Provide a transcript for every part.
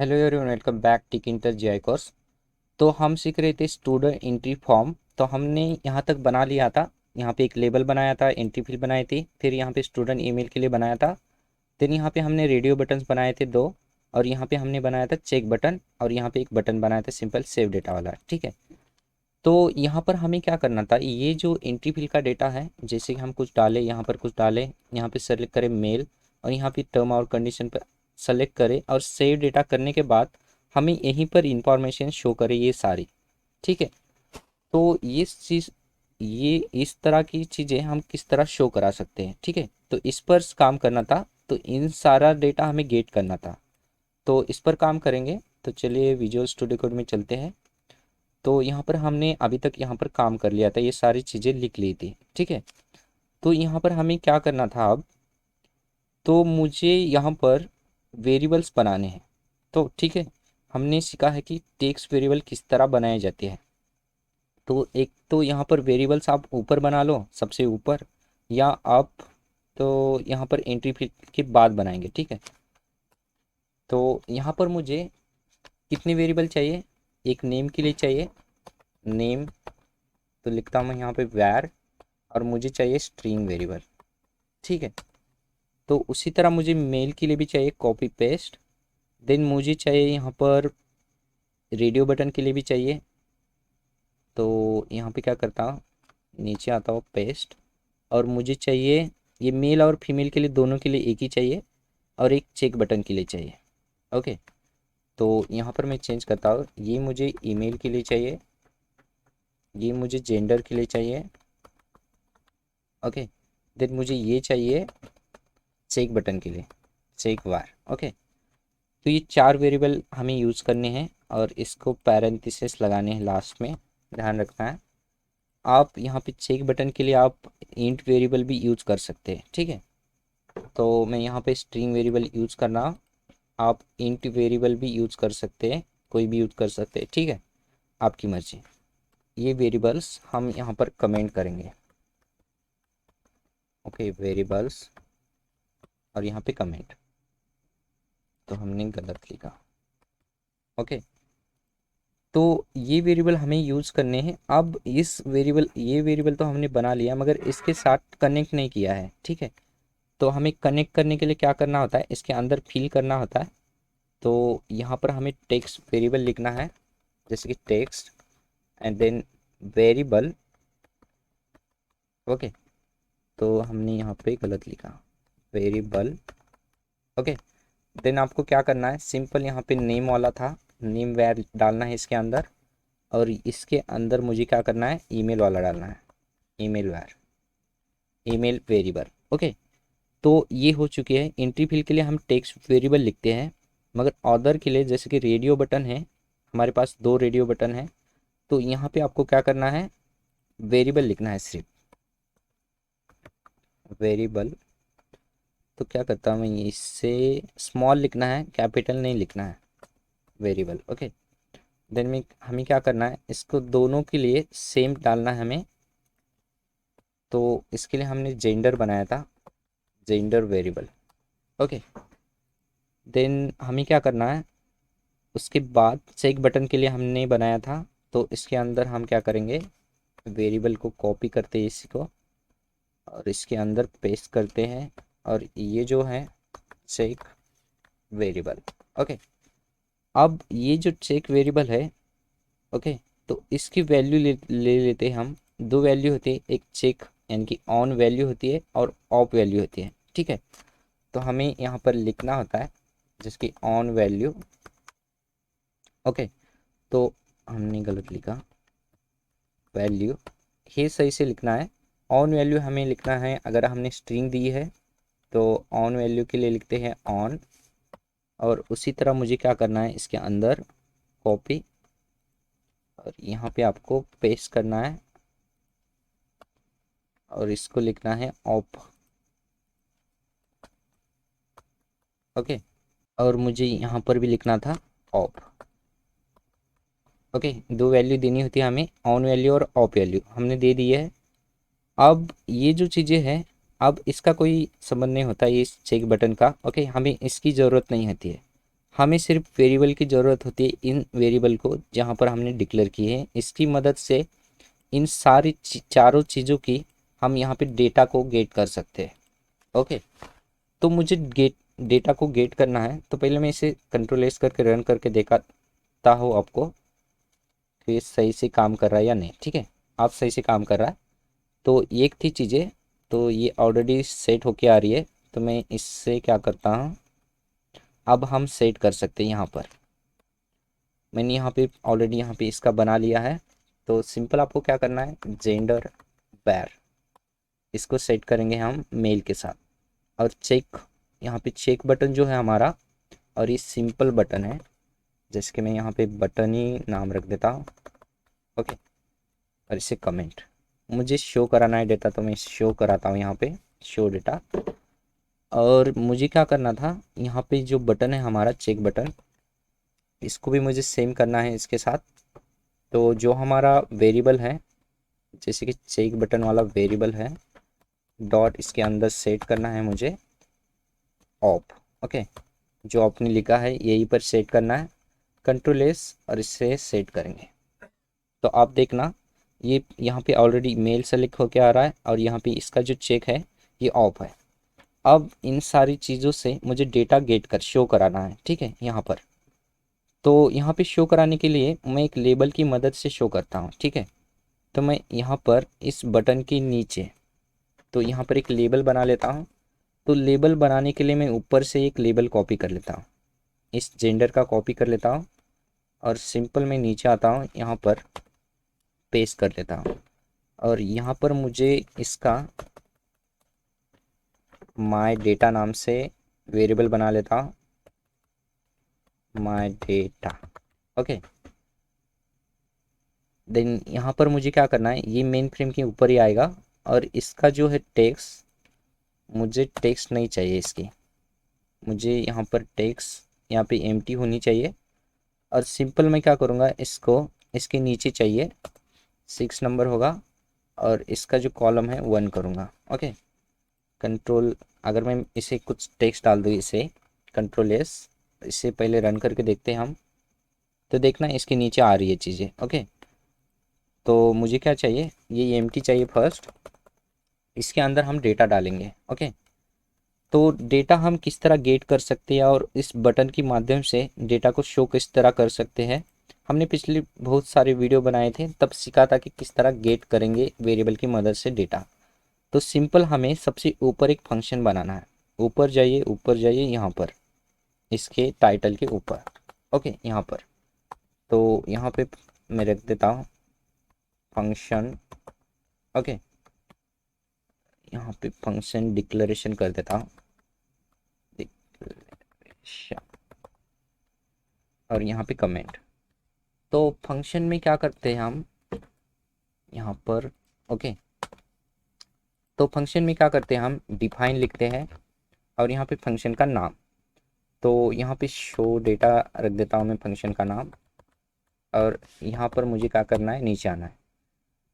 Hello everyone, welcome back टिक inter GI course. तो हम सीख रहे थे स्टूडेंट एंट्री फॉर्म। तो हमने यहाँ तक बना लिया था। यहाँ पे एक लेबल बनाया था, एंट्री फील्ड बनाई थी, फिर यहाँ पे स्टूडेंट ईमेल के लिए बनाया था। फिर यहाँ पे हमने रेडियो बटन्स बनाए थे दो, और यहाँ पे हमने बनाया था चेक बटन, और यहाँ पे एक बटन बनाया था सिंपल सेव डेटा वाला। ठीक है। तो यहाँ पर हमें क्या करना था, ये जो एंट्री फील्ड का डेटा है, जैसे कि हम कुछ डालें, यहाँ पर कुछ डालें, यहाँ पे सेलेक्ट करें मेल, और यहाँ पे टर्म और कंडीशन पर सेलेक्ट करें, और सेव डेटा करने के बाद हमें यहीं पर इंफॉर्मेशन शो करे ये सारी। ठीक है। तो ये इस तरह की चीज़ें हम किस तरह शो करा सकते हैं। ठीक है। तो इस पर काम करना था। तो इन सारा डेटा हमें गेट करना था। तो इस पर काम करेंगे। तो चलिए विजुअल स्टूडियो कोड में चलते हैं। तो यहाँ पर हमने अभी तक यहाँ पर काम कर लिया था, ये सारी चीज़ें लिख ली थी। ठीक है। तो यहाँ पर हमें क्या करना था अब, तो मुझे यहाँ पर वेरिएबल्स बनाने हैं। तो ठीक है, हमने सीखा है कि टेक्स्ट वेरिएबल किस तरह बनाए जाते हैं। तो एक तो यहाँ पर वेरिएबल्स आप ऊपर बना लो, सबसे ऊपर, या आप तो यहाँ पर एंट्री फील्ड के बाद बनाएंगे। ठीक है। तो यहाँ पर मुझे कितने वेरिएबल चाहिए, एक नेम के लिए चाहिए नेम, तो लिखता हूँ यहाँ पे वैर, और मुझे चाहिए स्ट्रिंग वेरिएबल। ठीक है। तो उसी तरह मुझे मेल के लिए भी चाहिए कॉपी पेस्ट। देन मुझे चाहिए यहाँ पर रेडियो बटन के लिए भी चाहिए। तो यहाँ पे क्या करता हूँ, नीचे आता हूँ पेस्ट, और मुझे चाहिए ये मेल और फीमेल के लिए दोनों के लिए एक ही चाहिए, और एक चेक बटन के लिए चाहिए। ओके। तो यहाँ पर मैं चेंज करता हूँ, ये मुझे ईमेल के लिए चाहिए, ये मुझे जेंडर के लिए चाहिए। ओके। देन मुझे ये चाहिए चेक बटन के लिए, चेक वार। ओके। तो ये चार वेरिएबल हमें यूज़ करने हैं, और इसको पैरेंथेसिस लगाने हैं लास्ट में, ध्यान रखना है। आप यहाँ पे चेक बटन के लिए आप इंट वेरिएबल भी यूज़ कर सकते हैं। ठीक है। तो मैं यहाँ पे स्ट्रिंग वेरिएबल यूज़ करना, आप इंट वेरिएबल भी यूज़ कर सकते हैं, कोई भी यूज़ कर सकते हैं। ठीक है, आपकी मर्जी। ये वेरिएबल्स हम यहाँ पर कमेंट करेंगे। ओके, वेरिएबल्स, और यहाँ पे कमेंट, तो हमने गलत लिखा। ओके। तो ये वेरिएबल हमें यूज़ करने हैं। अब ये वेरिएबल तो हमने बना लिया, मगर इसके साथ कनेक्ट नहीं किया है। ठीक है। तो हमें कनेक्ट करने के लिए क्या करना होता है, इसके अंदर फिल करना होता है। तो यहाँ पर हमें टेक्स्ट वेरिएबल लिखना है, जैसे कि text and then variable. Okay. तो हमने यहाँ पे गलत लिखा, वेरिएबल। ओके। देन आपको क्या करना है, सिंपल यहाँ पे नेम वाला था, नेम वेर डालना है इसके अंदर, और इसके अंदर मुझे क्या करना है, ईमेल वाला डालना है, ईमेल वेर, ईमेल वेरिएबल। ओके। तो ये हो चुकी है। एंट्री फील्ड के लिए हम टेक्स्ट वेरिएबल लिखते हैं, मगर ऑर्डर के लिए, जैसे कि रेडियो बटन है, हमारे पास दो रेडियो बटन है, तो यहाँ पे आपको क्या करना है, वेरिएबल लिखना है सिर्फ, वेरिएबल। तो क्या करता हूँ मैं, इससे स्मॉल लिखना है, कैपिटल नहीं लिखना है, वेरिएबल। ओके। देन में हमें क्या करना है, इसको दोनों के लिए सेम डालना है हमें। तो इसके लिए हमने जेंडर बनाया था, जेंडर वेरिएबल। ओके। देन हमें क्या करना है, उसके बाद चेक बटन के लिए हमने बनाया था, तो इसके अंदर हम क्या करेंगे, वेरिएबल को कॉपी करते हैं इसको, और इसके अंदर पेस्ट करते हैं, और ये जो है चेक वेरिएबल। ओके। अब ये जो चेक वेरिएबल है, ओके, तो इसकी वैल्यू ले लेते हैं हम। दो वैल्यू होती है, एक चेक यानी कि ऑन वैल्यू होती है, और ऑफ वैल्यू होती है। ठीक है। तो हमें यहाँ पर लिखना होता है जिसकी ऑन वैल्यू। ओके। तो हमने गलत लिखा, वैल्यू ही सही से लिखना है। ऑन वैल्यू हमें लिखना है, अगर हमने स्ट्रिंग दी है तो ऑन वैल्यू के लिए लिखते हैं ऑन, और उसी तरह मुझे क्या करना है, इसके अंदर कॉपी, और यहाँ पे आपको पेस्ट करना है, और इसको लिखना है ऑफ। ओके। और मुझे यहाँ पर भी लिखना था ऑफ। ओके। दो वैल्यू देनी होती है हमें, ऑन वैल्यू और ऑफ वैल्यू हमने दे दी है। अब ये जो चीज़ें हैं, अब इसका कोई संबंध नहीं होता है इस चेक बटन का। ओके, हमें इसकी ज़रूरत नहीं होती है। हमें सिर्फ वेरिएबल की ज़रूरत होती है, इन वेरिएबल को जहाँ पर हमने डिक्लेयर किए हैं, इसकी मदद से इन सारी चारों चीज़ों की हम यहाँ पे डेटा को गेट कर सकते हैं। ओके, तो मुझे डेटा को गेट करना है, तो पहले मैं इसे कंट्रोल एस करके रन करके दिखाता हूँ आपको कि सही से काम कर रहा है या नहीं। ठीक है, आप सही से काम कर रहा है। तो एक थी चीज़ें, तो ये ऑलरेडी सेट होके आ रही है, तो मैं इससे क्या करता हूँ, अब हम सेट कर सकते हैं। यहाँ पर मैंने यहाँ पे ऑलरेडी यहाँ पे इसका बना लिया है। तो सिंपल आपको क्या करना है, जेंडर बैर, इसको सेट करेंगे हम मेल के साथ। और चेक, यहाँ पे चेक बटन जो है हमारा, और ये सिंपल बटन है, जैसे कि मैं यहाँ पे बटन ही नाम रख देता हूँ। ओके, और इसे कमेंट, मुझे शो कराना है डेटा, तो मैं शो कराता हूँ यहाँ पे शो डेटा। और मुझे क्या करना था, यहाँ पे जो बटन है हमारा चेक बटन, इसको भी मुझे सेम करना है इसके साथ। तो जो हमारा वेरिएबल है, जैसे कि चेक बटन वाला वेरिएबल है, डॉट इसके अंदर सेट करना है मुझे ऑप। ओके, जो आपने लिखा है यहीं पर सेट करना है, कंट्रोल एस, और इससे सेट करेंगे। तो आप देखना, ये यहाँ पे ऑलरेडी मेल सेलेक्ट होके आ रहा है, और यहाँ पे इसका जो चेक है ये ऑफ है। अब इन सारी चीज़ों से मुझे डेटा गेट कर शो कराना है। ठीक है, यहाँ पर तो यहाँ पे शो कराने के लिए मैं एक लेबल की मदद से शो करता हूँ। ठीक है, तो मैं यहाँ पर इस बटन के नीचे, तो यहाँ पर एक लेबल बना लेता हूँ। तो लेबल बनाने के लिए मैं ऊपर से एक लेबल कॉपी कर लेता हूँ, इस जेंडर का कॉपी कर लेता हूँ, और सिंपल मैं नीचे आता हूँ, यहाँ पर पेस्ट कर लेता हूँ। और यहाँ पर मुझे इसका माय डेटा नाम से वेरिएबल बना लेता हूँ, माय डेटा। ओके, देन यहाँ पर मुझे क्या करना है, ये मेन फ्रेम के ऊपर ही आएगा, और इसका जो है टेक्स्ट, मुझे टेक्स्ट नहीं चाहिए इसकी, मुझे यहाँ पर टेक्स्ट यहाँ पे एम्प्टी होनी चाहिए। और सिंपल मैं क्या करूँगा, इसको इसके नीचे चाहिए 6 नंबर होगा, और इसका जो कॉलम है 1 करूँगा। ओके, कंट्रोल, अगर मैं इसे कुछ टेक्स्ट डाल दूँ, इसे कंट्रोल एस, इससे पहले रन करके देखते हैं हम, तो देखना इसके नीचे आ रही है चीज़ें। ओके, तो मुझे क्या चाहिए, ये एम्प्टी चाहिए फर्स्ट, इसके अंदर हम डेटा डालेंगे। ओके, तो डेटा हम किस तरह गेट कर सकते हैं, और इस बटन के माध्यम से डेटा को शो किस तरह कर सकते हैं, हमने पिछले बहुत सारे वीडियो बनाए थे, तब सीखा था कि किस तरह गेट करेंगे वेरिएबल की मदद से डेटा। तो सिंपल हमें सबसे ऊपर एक फंक्शन बनाना है। ऊपर जाइए, ऊपर जाइए, यहाँ पर इसके टाइटल के ऊपर। ओके, यहाँ पर, तो यहाँ पे मैं रख देता हूँ फंक्शन। ओके, यहाँ पे फंक्शन डिक्लेरेशन कर देता हूँ, डिक्लेरेशन, और यहाँ पे कमेंट। तो फंक्शन में क्या करते हैं हम यहाँ पर, ओके, तो फंक्शन में क्या करते हैं हम डिफाइन लिखते हैं, और यहाँ पे फंक्शन का नाम, तो यहाँ पे शो डेटा रख देता हूँ मैं फंक्शन का नाम। और यहाँ पर मुझे क्या करना है, नीचे आना है।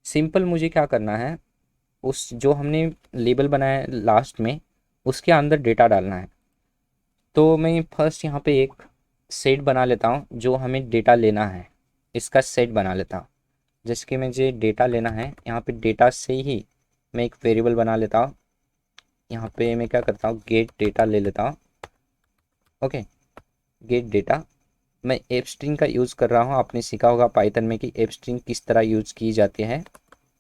सिंपल मुझे क्या करना है, उस जो हमने लेबल बनाया है लास्ट में, उसके अंदर डेटा डालना है। तो मैं फर्स्ट यहाँ पे एक सेट बना लेता हूँ, जो हमें डेटा लेना है इसका सेट बना लेता हूँ। जैसे कि मुझे डेटा लेना है, यहाँ पे डेटा से ही मैं एक वेरिएबल बना लेता हूँ। यहाँ पे मैं क्या करता हूँ, गेट डेटा ले लेता हूँ। ओके, गेट डेटा, मैं एफ स्ट्रिंग का यूज़ कर रहा हूँ। आपने सीखा होगा पाइथन में कि एफ स्ट्रिंग किस तरह यूज़ की जाती है,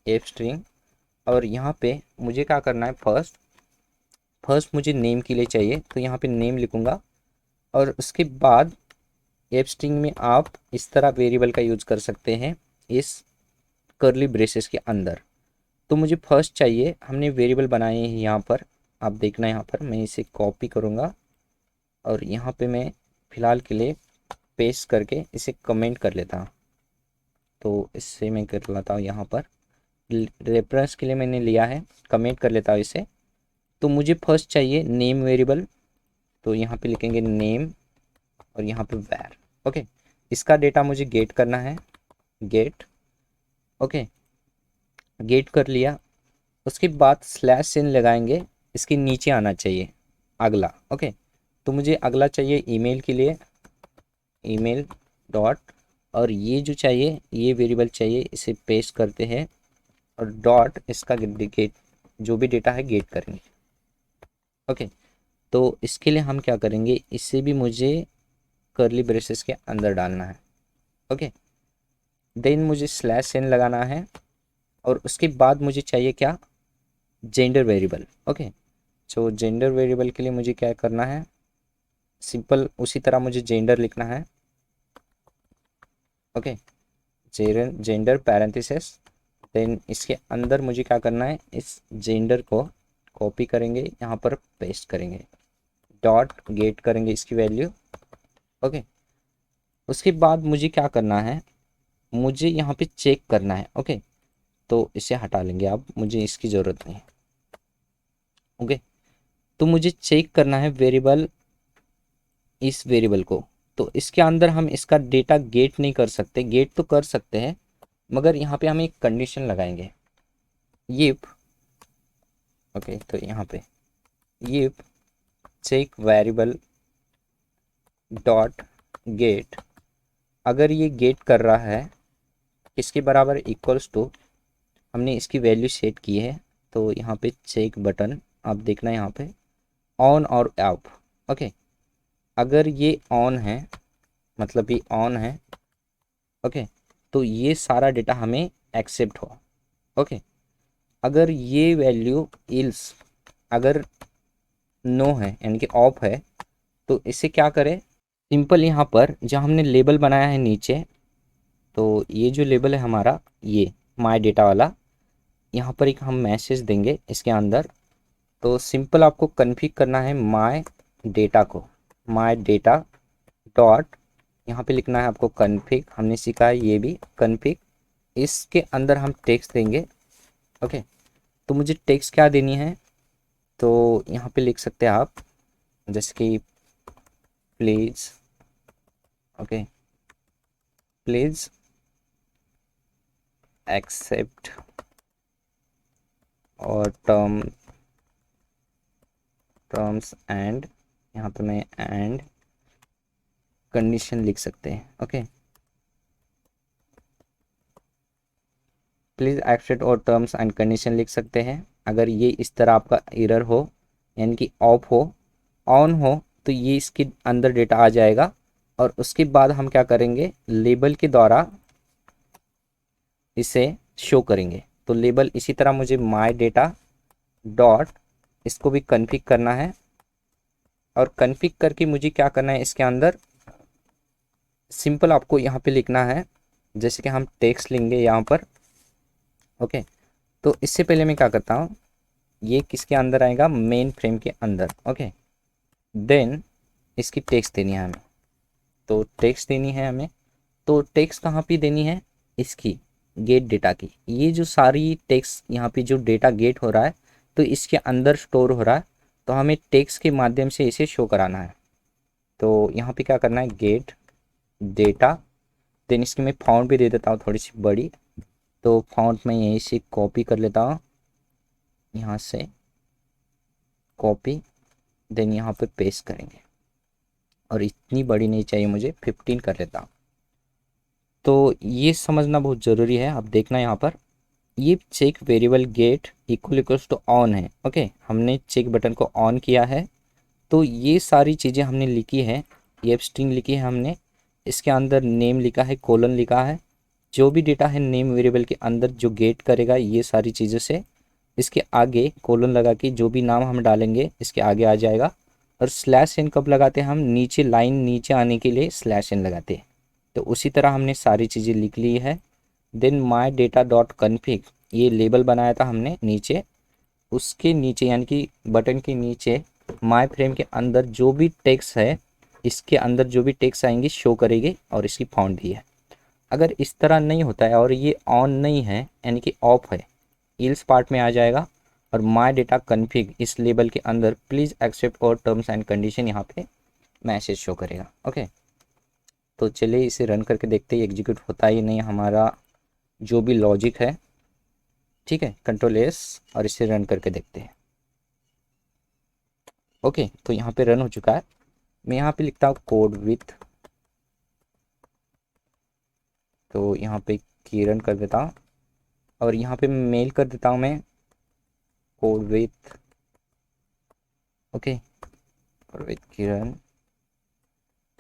एफ स्ट्रिंग। और यहाँ पे मुझे क्या करना है, फर्स्ट मुझे नेम के लिए चाहिए, तो यहाँ पे नेम लिखूँगा। और उसके बाद एफ स्ट्रिंग में आप इस तरह वेरिएबल का यूज़ कर सकते हैं, इस कर्ली ब्रेसेस के अंदर। तो मुझे फर्स्ट चाहिए, हमने वेरिएबल बनाए हैं यहाँ पर, आप देखना यहाँ पर मैं इसे कॉपी करूँगा, और यहाँ पे मैं फ़िलहाल के लिए पेस्ट करके इसे कमेंट कर लेता हूँ। तो इससे मैं कर लेता हूँ, यहाँ पर रेफरेंस के लिए मैंने लिया है, कमेंट कर लेता हूँ इसे। तो मुझे फर्स्ट चाहिए नेम वेरिएबल, तो यहाँ पे लिखेंगे नेम, और यहाँ पे वैर। ओके, इसका डेटा मुझे गेट करना है, गेट। ओके, गेट कर लिया, उसके बाद स्लैश चिन्ह लगाएंगे, इसके नीचे आना चाहिए अगला। ओके, तो मुझे अगला चाहिए ईमेल के लिए, ईमेल डॉट, और ये जो चाहिए ये वेरिएबल चाहिए, इसे पेस्ट करते हैं और डॉट इसका गेट, जो भी डेटा है गेट करेंगे। ओके, तो इसके लिए हम क्या करेंगे, इसे भी मुझे कर्ली ब्रेसेस के अंदर डालना है। ओके, देन मुझे स्लैश एन लगाना है और उसके बाद मुझे चाहिए क्या, जेंडर वेरिएबल। ओके, सो जेंडर वेरिएबल के लिए मुझे क्या करना है, सिंपल उसी तरह मुझे जेंडर लिखना है। ओके, जेंडर पैरेंथेसिस, देन इसके अंदर मुझे क्या करना है, इस जेंडर को कॉपी करेंगे, यहाँ पर पेस्ट करेंगे, डॉट गेट करेंगे इसकी वैल्यू। ओके, उसके बाद मुझे क्या करना है, मुझे यहाँ पे चेक करना है। ओके, तो इसे हटा लेंगे, अब मुझे इसकी ज़रूरत नहीं है। ओके, तो मुझे चेक करना है वेरिएबल, इस वेरिएबल को, तो इसके अंदर हम इसका डेटा गेट नहीं कर सकते, गेट तो कर सकते हैं मगर यहाँ पे हम एक कंडीशन लगाएंगे, इफ, ओके, तो यहाँ पे if check variable dot get, अगर ये गेट कर रहा है किसके बराबर, इक्वल्स टू, हमने इसकी वैल्यू सेट की है, तो यहाँ पे चेक बटन आप देखना यहाँ पे ऑन और ऑफ। ओके, अगर ये ऑन है, मतलब ये ऑन है, ओके, तो ये सारा डेटा हमें एक्सेप्ट हो। ओके, अगर ये वैल्यू इल्स, अगर नो है यानी कि ऑफ है, तो इसे क्या करें, सिंपल यहाँ पर जहाँ हमने लेबल बनाया है नीचे, तो ये जो लेबल है हमारा, ये माय डेटा वाला, यहाँ पर एक हम मैसेज देंगे इसके अंदर। तो सिंपल आपको कन्फिग करना है माय डेटा को, माय डेटा डॉट, यहाँ पे लिखना है आपको कन्फिग, हमने सीखा है ये भी कन्फिग, इसके अंदर हम टेक्स्ट देंगे। ओके, तो मुझे टेक्स्ट क्या देनी है, तो यहाँ पे लिख सकते हैं आप, जैसे कि प्लीज़, ओके, प्लीज़ एक्सेप्ट और टर्म्स एंड, यहाँ पे मैं एंड कंडीशन लिख सकते हैं। ओके, प्लीज़ एक्सेप्ट और टर्म्स एंड कंडीशन लिख सकते हैं। अगर ये इस तरह आपका एरर हो, यानी कि ऑफ हो, ऑन हो, तो ये इसके अंदर डेटा आ जाएगा और उसके बाद हम क्या करेंगे, लेबल के द्वारा इसे शो करेंगे। तो लेबल इसी तरह मुझे माय डेटा डॉट, इसको भी कन्फिग करना है और कन्फिग करके मुझे क्या करना है, इसके अंदर सिंपल आपको यहाँ पे लिखना है, जैसे कि हम टेक्स्ट लेंगे यहाँ पर। ओके, तो इससे पहले मैं क्या करता हूँ, ये किसके अंदर आएगा, मेन फ्रेम के अंदर। ओके, देन इसकी टेक्स्ट देनी है हमें, तो टेक्स्ट देनी है हमें, तो टेक्स्ट कहाँ पे देनी है, इसकी गेट डेटा की, ये जो सारी टेक्स्ट यहाँ पे जो डेटा गेट हो रहा है तो इसके अंदर स्टोर हो रहा है, तो हमें टेक्स्ट के माध्यम से इसे शो कराना है। तो यहाँ पे क्या करना है, गेट डेटा, देन इसकी मैं फॉन्ट भी दे देता हूँ थोड़ी सी बड़ी, तो फॉन्ट मैं यहीं से कॉपी कर लेता हूँ, यहाँ से कॉपी, देन यहाँ पे पेस्ट करेंगे, और इतनी बड़ी नहीं चाहिए मुझे, 15 कर लेता हूँ। तो ये समझना बहुत ज़रूरी है, आप देखना यहाँ पर ये check variable get equals to on है। ओके, हमने चेक बटन को ऑन किया है, तो ये सारी चीज़ें हमने लिखी है, ये स्ट्रिंग लिखी है हमने, इसके अंदर नेम लिखा है, कोलन लिखा है, जो भी डेटा है नेम वेरिएबल के अंदर जो गेट करेगा ये सारी चीज़ों से, इसके आगे कोलन लगा के जो भी नाम हम डालेंगे इसके आगे आ जाएगा। और स्लैश एन कब लगाते हैं हम, नीचे लाइन नीचे आने के लिए स्लैश एन लगाते हैं। तो उसी तरह हमने सारी चीज़ें लिख ली है। Then my data dot config, ये लेबल बनाया था हमने नीचे, उसके नीचे यानी कि बटन के नीचे माई फ्रेम के अंदर जो भी टेक्स्ट है, इसके अंदर जो भी टेक्स्ट आएंगे शो करेगी, और इसकी फॉन्ट भी है। अगर इस तरह नहीं होता है और ये ऑन नहीं है यानी कि ऑफ है, इल्स पार्ट में आ जाएगा, और माई डेटा कन्फिग इस लेबल के अंदर प्लीज़ एक्सेप्ट और टर्म्स एंड कंडीशन यहाँ पे मैसेज शो करेगा। ओके, तो चलिए इसे रन करके देखते हैं एग्जीक्यूट होता ही नहीं हमारा जो भी लॉजिक है। ठीक है, कंट्रोल एस, और इसे रन करके देखते हैं। ओके, तो यहाँ पे रन हो चुका है। मैं यहाँ पे लिखता हूँ कोड विथ तो यहाँ पे किरण कर देता हूँ और यहाँ पे मेल कर देता हूँ मैं code with, okay, code with Kiran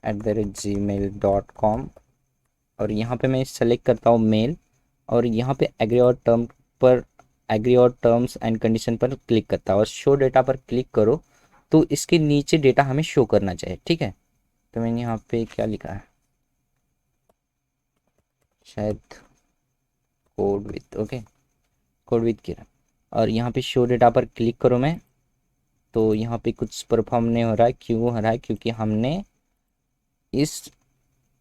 @gmail.com। और यहाँ पे मैं सेलेक्ट करता हूँ मेल और यहाँ पे एग्री और टर्म्स एंड कंडीशन पर क्लिक करता हूँ और शो डेटा पर क्लिक करो तो इसके नीचे डेटा हमें शो करना चाहिए, ठीक है। तो मैंने यहाँ पे क्या लिखा है, शायद code with, okay, code with Kiran. और यहाँ पे शो डेटा पर क्लिक करो मैं, तो यहाँ पे कुछ परफॉर्म नहीं हो रहा है। क्यों हो रहा है? क्योंकि हमने इस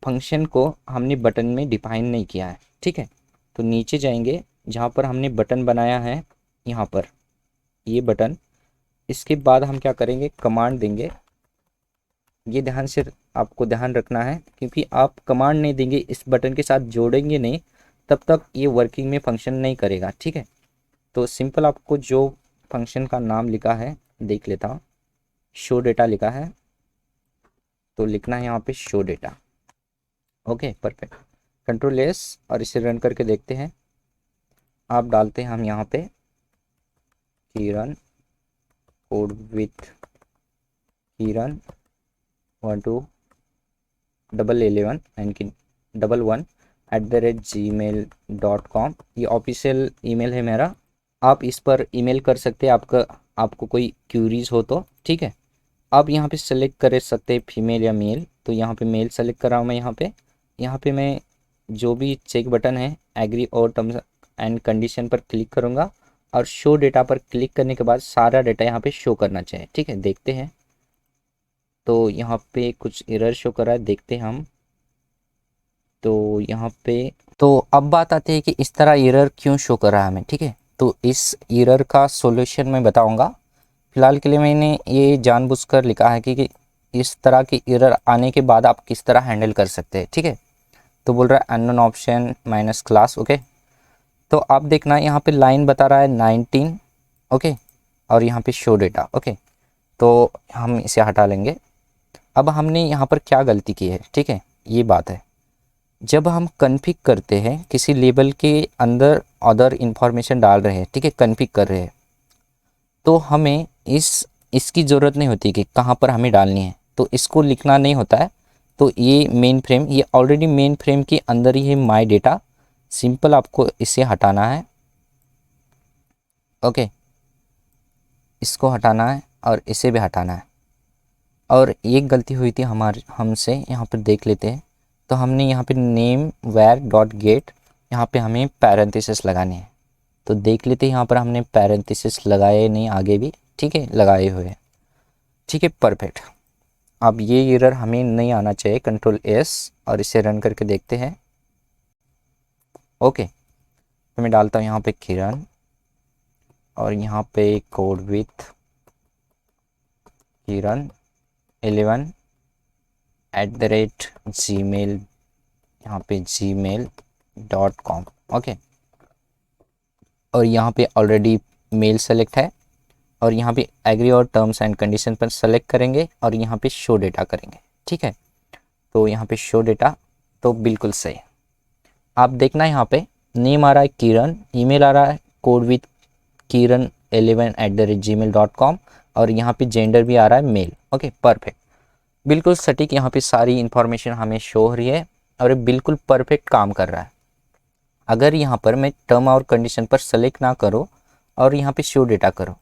फंक्शन को हमने बटन में डिफाइन नहीं किया है, ठीक है। तो नीचे जाएंगे जहाँ पर हमने बटन बनाया है, यहाँ पर ये बटन, इसके बाद हम क्या करेंगे, कमांड देंगे। ये ध्यान से आपको ध्यान रखना है, क्योंकि आप कमांड नहीं देंगे, इस बटन के साथ जोड़ेंगे नहीं, तब तक ये वर्किंग में फंक्शन नहीं करेगा, ठीक है। तो सिंपल आपको जो फंक्शन का नाम लिखा है देख लेता हूँ, शो डेटा लिखा है, तो लिखना है यहाँ पे show data, okay perfect. Control S और इसे रन करके देखते हैं। आप डालते हैं हम यहाँ पे किरण कोड विथ किरण 1211 यानी कि 11@gmail.com। ये ऑफिशियल ईमेल है मेरा, आप इस पर ईमेल कर सकते हैं आपको कोई क्यूरीज हो तो, ठीक है। आप यहाँ पे सेलेक्ट कर सकते हैं फीमेल या मेल, तो यहाँ पे मेल सेलेक्ट कर रहा हूँ मैं। यहाँ पे मैं जो भी चेक बटन है एग्री और टर्म्स एंड कंडीशन पर क्लिक करूँगा और शो डेटा पर क्लिक करने के बाद सारा डेटा यहाँ पे शो करना चाहिए, ठीक है। देखते हैं, तो यहाँ पे कुछ एरर शो कर रहा है, देखते हैं हम। तो यहाँ पे, तो अब बात आती है कि इस तरह एरर क्यों शो कर रहा है हमें, ठीक है। तो इस एरर का सॉल्यूशन मैं बताऊंगा। फिलहाल के लिए मैंने ये जानबूझकर लिखा है कि इस तरह की एरर आने के बाद आप किस तरह हैंडल कर सकते हैं, ठीक है। तो बोल रहा है unknown option minus class, okay. तो आप देखना यहाँ पे लाइन बता रहा है 19, ओके, और यहाँ पे शो डेटा, ओके। तो हम इसे हटा लेंगे। अब हमने यहाँ पर क्या गलती की है, ठीक है, ये बात है। जब हम कन्फिग करते हैं किसी लेबल के अंदर अदर इंफॉर्मेशन डाल रहे हैं, ठीक है, कन्फिग कर रहे हैं, तो हमें इसकी ज़रूरत नहीं होती कि कहाँ पर हमें डालनी है, तो इसको लिखना नहीं होता है। तो ये मेन फ्रेम, ये ऑलरेडी मेन फ्रेम के अंदर ही है माई डेटा, सिंपल आपको इसे हटाना है, ओके, इसको हटाना है और इसे भी हटाना है। और एक गलती हुई थी हमसे, यहाँ पर देख लेते हैं। तो हमने यहाँ पे नेम वेर डॉट गेट, यहाँ पे हमें पैरेंथेसिस लगाने हैं। तो देख लेते हैं, यहाँ पर हमने पैरेंथेसिस लगाए नहीं, आगे भी ठीक है लगाए हुए हैं, ठीक है परफेक्ट। अब ये एरर हमें नहीं आना चाहिए। कंट्रोल एस और इसे रन करके देखते हैं, ओके। तो मैं डालता हूँ यहाँ पे किरण और यहाँ पे कोड विथ किरण 11@gmail, यहाँ पे gmail.com, ओके। और यहाँ पे ऑलरेडी मेल सेलेक्ट है और यहाँ पे एग्री और टर्म्स एंड कंडीशन पर सेलेक्ट करेंगे और यहाँ पे शो डेटा करेंगे, ठीक है। तो यहाँ पे शो डेटा, तो बिल्कुल सही। आप देखना यहाँ पे नेम आ रहा है किरण, ईमेल आ रहा है कोड विथ किरण 11@gmail.com और यहाँ पे जेंडर भी आ रहा है मेल, ओके परफेक्ट। बिल्कुल सटीक यहाँ पे सारी इंफॉर्मेशन हमें शो हो रही है और ये बिल्कुल परफेक्ट काम कर रहा है। अगर यहाँ पर मैं टर्म और कंडीशन पर सेलेक्ट ना करो और यहाँ पे शो डेटा करो,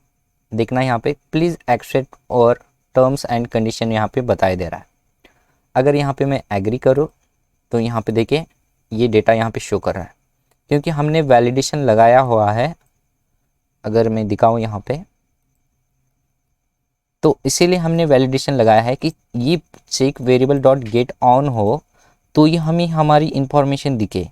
देखना यहाँ पे प्लीज़ एक्सेप्ट और टर्म्स एंड कंडीशन यहाँ पे बताए दे रहा है। अगर यहाँ पे मैं एग्री करूँ तो यहाँ पे देखिए ये डेटा यहाँ पे शो कर रहा है, क्योंकि हमने वैलिडेशन लगाया हुआ है। अगर मैं दिखाऊँ यहाँ पे, तो इसीलिए हमने वैलिडेशन लगाया है कि ये check variable dot get on हो तो ये हमें हमारी इंफॉर्मेशन दिखे।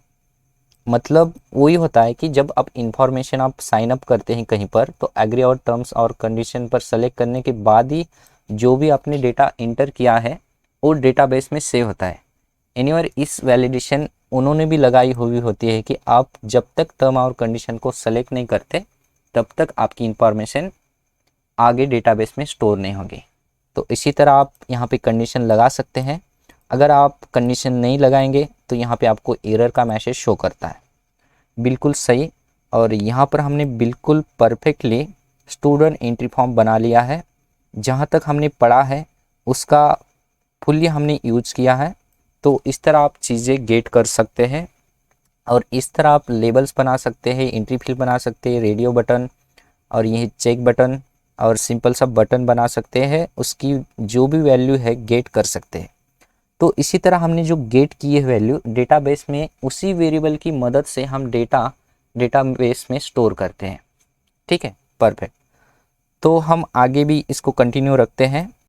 मतलब वही होता है कि जब आप इंफॉर्मेशन आप साइन अप करते हैं कहीं पर, तो एग्री और टर्म्स और कंडीशन पर सेलेक्ट करने के बाद ही जो भी आपने डेटा इंटर किया है वो डेटाबेस में सेव होता है। एनीवेयर इस वैलिडेशन उन्होंने भी लगाई हुई होती है कि आप जब तक टर्म और कंडीशन को सेलेक्ट नहीं करते तब तक आपकी इंफॉर्मेशन आगे डेटाबेस में स्टोर नहीं होगी। तो इसी तरह आप यहाँ पे कंडीशन लगा सकते हैं। अगर आप कंडीशन नहीं लगाएंगे तो यहाँ पे आपको एरर का मैसेज शो करता है। बिल्कुल सही। और यहाँ पर हमने बिल्कुल परफेक्टली स्टूडेंट एंट्री फॉर्म बना लिया है। जहाँ तक हमने पढ़ा है उसका फुल्ली हमने यूज किया है। तो इस तरह आप चीज़ें गेट कर सकते हैं और इस तरह आप लेबल्स बना सकते हैं, एंट्री फील्ड बना सकते हैं, रेडियो बटन और यही चेक बटन और सिंपल सा बटन बना सकते हैं। उसकी जो भी वैल्यू है गेट कर सकते हैं। तो इसी तरह हमने जो गेट की है वैल्यू डेटाबेस में, उसी वेरिएबल की मदद से हम डेटाबेस में स्टोर करते हैं। ठीक है, परफेक्ट। तो हम आगे भी इसको कंटिन्यू रखते हैं।